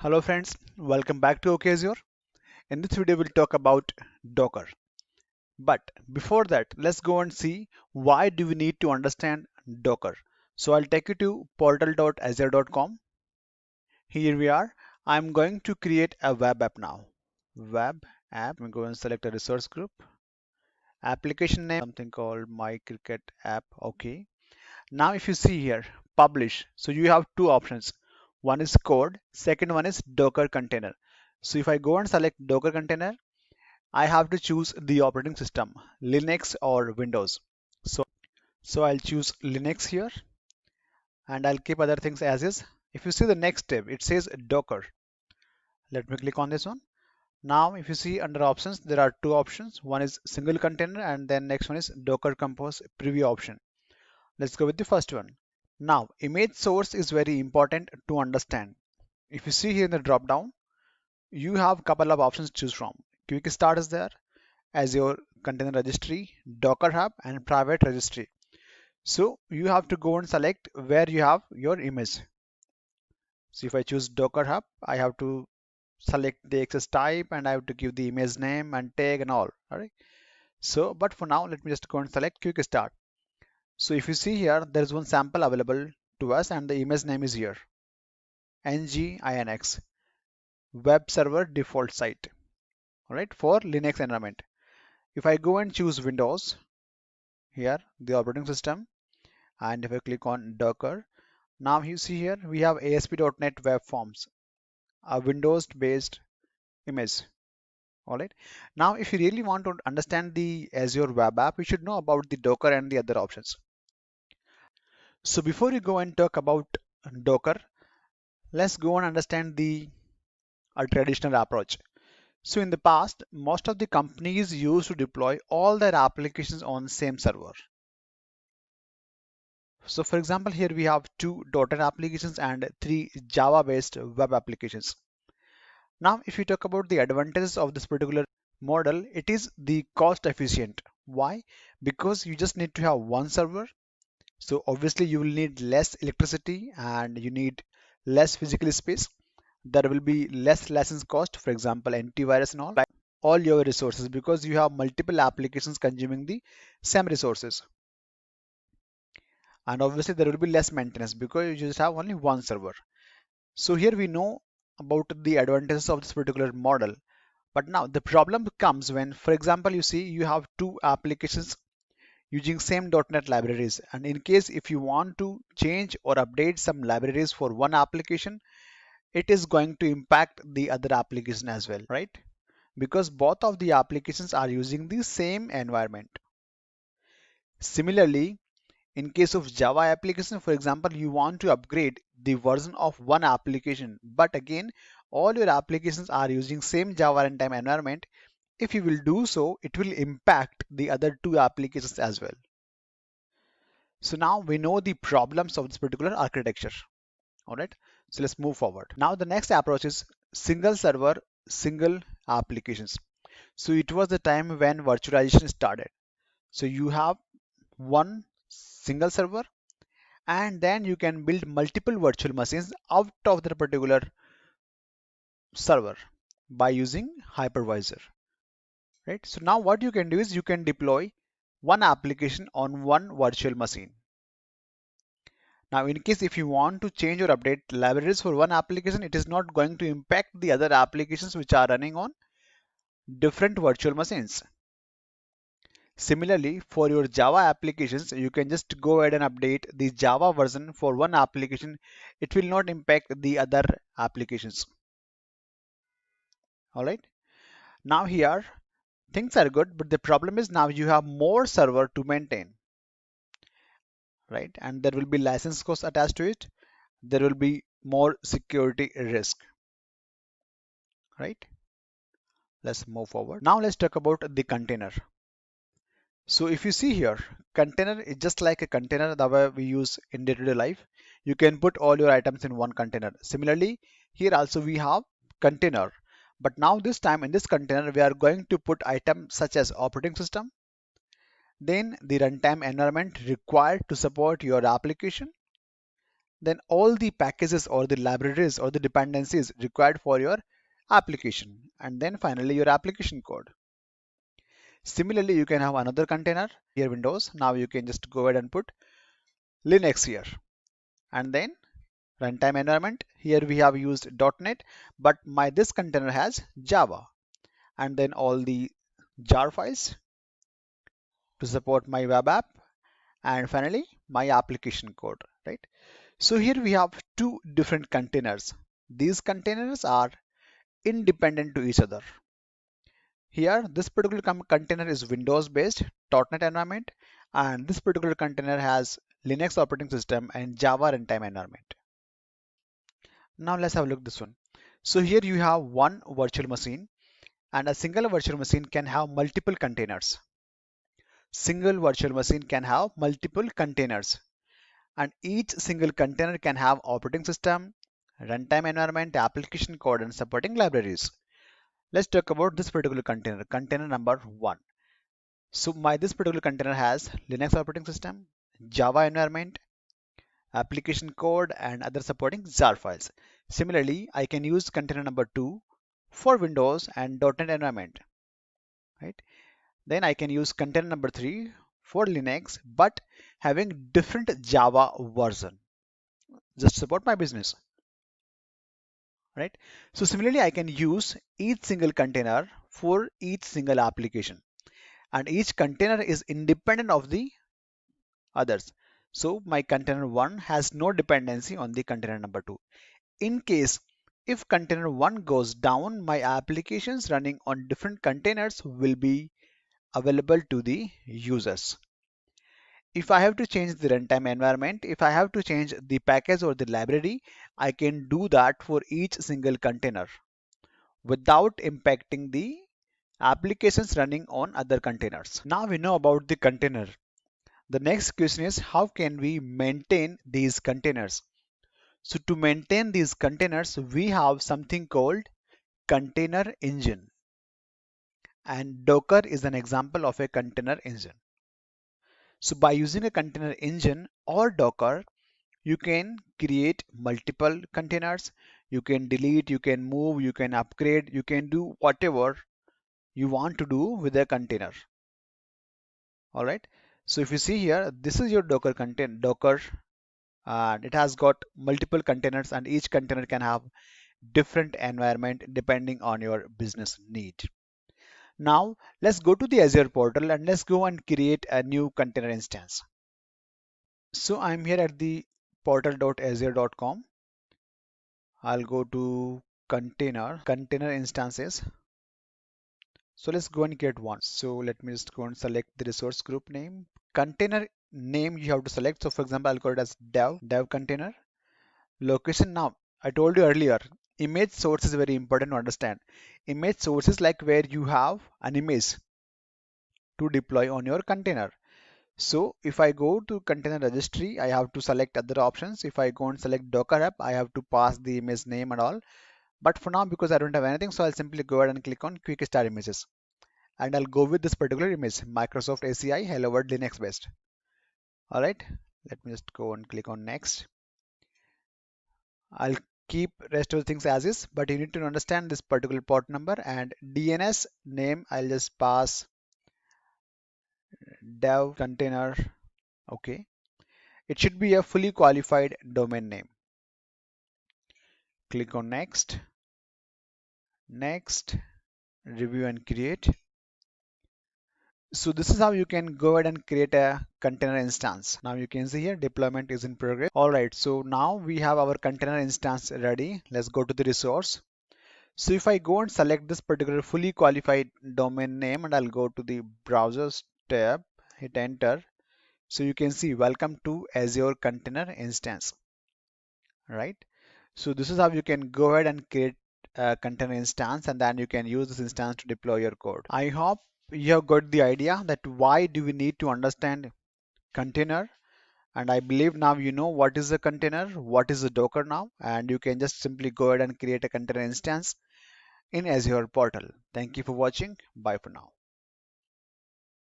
Hello friends, welcome back to okayazure. In this video we'll talk about Docker. But before that, let's go and see why do we need to understand Docker. So I'll take you to portal.azure.com. Here we are. I'm going to create a web app now. Web app, we go and select a resource group. Application name, something called my cricket app. Okay. Now if you see here, publish. So you have two options. One is code, second one is Docker container. So if I go and select Docker container, I have to choose the operating system, Linux or Windows. So I'll choose Linux here and I'll keep other things as is. If you see the next tab, it says Docker. Let me click on this one. Now, if you see under options, there are two options. One is single container and then next one is Docker Compose preview option. Let's go with the first one. Now, image source is very important to understand. If you see here in the drop down, you have a couple of options to choose from. Quick Start is there, Azure Container Registry, Docker Hub, and Private Registry. So you have to go and select where you have your image. So if I choose Docker Hub, I have to select the access type and I have to give the image name and tag and all. All right. So, but for now, let me just go and select Quick Start. So if you see here, there is one sample available to us and the image name is here, nginx, web server default site. All right, for Linux environment. If I go and choose Windows, here the operating system, and if I click on Docker, now you see here we have ASP.NET Web Forms, a Windows based image. All right. Now, if you really want to understand the Azure web app, you should know about the Docker and the other options. So before you go and talk about Docker, let's go and understand the traditional approach. So in the past, most of the companies used to deploy all their applications on the same server. So for example, here we have two .NET applications and three Java-based web applications. Now, if you talk about the advantages of this particular model, it is the cost efficient. Why? Because you just need to have one server. So obviously you will need less electricity and you need less physical space. There will be less license cost, for example, antivirus and all your resources because you have multiple applications consuming the same resources. And obviously there will be less maintenance because you just have only one server. So here we know about the advantages of this particular model. But now the problem comes when, for example, you see you have two applications using same .NET libraries. And in case if you want to change or update some libraries for one application, it is going to impact the other application as well, right? Because both of the applications are using the same environment. Similarly, in case of Java application, for example, you want to upgrade the version of one application, but again, all your applications are using same Java runtime environment. If you will do so, it will impact the other two applications as well. So now we know the problems of this particular architecture. All right, so let's move forward. Now the next approach is single server, single applications. So it was the time when virtualization started. So you have one single server and then you can build multiple virtual machines out of that particular server by using hypervisor, right? So now what you can do is you can deploy one application on one virtual machine. Now in case if you want to change or update libraries for one application, it is not going to impact the other applications which are running on different virtual machines. Similarly, for your Java applications, you can just go ahead and update the Java version for one application. It will not impact the other applications. All right. Now here, things are good, but the problem is now you have more server to maintain, right? And there will be license costs attached to it. There will be more security risk, right? Let's move forward. Now let's talk about the container. So if you see here, container is just like a container the way we use in day-to-day life. You can put all your items in one container. Similarly, here also we have container. But now this time in this container, we are going to put items such as operating system, then the runtime environment required to support your application, then all the packages or the libraries or the dependencies required for your application, and then finally your application code. Similarly, you can have another container here, Windows. Now you can just go ahead and put Linux here, and then runtime environment. Here we have used .NET, but my this container has Java, and then all the jar files to support my web app, and finally my application code, right? So here we have two different containers. These containers are independent to each other. Here, this particular container is Windows based .NET environment, and this particular container has Linux operating system and Java runtime environment. Now let's have a look at this one. So here you have one virtual machine, and a single virtual machine can have multiple containers. Single virtual machine can have multiple containers, and each single container can have operating system, runtime environment, application code, and supporting libraries. Let's talk about this particular container, container number one. So this particular container has Linux operating system, Java environment, application code, and other supporting jar files. Similarly, I can use container number two for Windows and .NET environment, right? Then I can use container number three for Linux, but having different Java version, just support my business, right? So similarly, I can use each single container for each single application, and each container is independent of the others. So my container 1 has no dependency on the container number 2. In case if container 1 goes down, my applications running on different containers will be available to the users. If I have to change the runtime environment, if I have to change the package or the library, I can do that for each single container without impacting the applications running on other containers. Now we know about the container. The next question is, how can we maintain these containers? So to maintain these containers, we have something called container engine, and Docker is an example of a container engine. So by using a container engine or Docker, you can create multiple containers, you can delete, you can move, you can upgrade, you can do whatever you want to do with a container. All right. So if you see here, this is your Docker content, Docker, and it has got multiple containers, and each container can have different environment depending on your business need. Now let's go to the Azure portal and let's go and create a new container instance. So I'm here at the portal.azure.com. I'll go to container instances. So let's go and create one. So let me just go and select the resource group name. Container name you have to select. So for example, I'll call it as dev container. Location. Now I told you earlier, image source is very important to understand. Image source is like where you have an image to deploy on your container. So if I go to container registry, I have to select other options. If I go and select Docker app, I have to pass the image name and all. But for now, because I don't have anything, so I'll simply go ahead and click on quick start images. And I'll go with this particular image, Microsoft ACI Hello World Linux based. All right, let me just go and click on next. I'll keep rest of the things as is, but you need to understand this particular port number and DNS name. I'll just pass dev container. Okay, it should be a fully qualified domain name. Click on next, review and create. So this is how you can go ahead and create a container instance. Now you can see here deployment is in progress. All right, so now we have our container instance ready. Let's go to the resource. So if I go and select this particular fully qualified domain name and I'll go to the browsers tab, hit enter. So you can see welcome to Azure container instance, right? So this is how you can go ahead and create a container instance, and then you can use this instance to deploy your code. I hope you have got the idea that why do we need to understand container, and I believe now you know what is a container, what is a Docker now, and you can just simply go ahead and create a container instance in Azure portal. Thank you for watching. Bye for now.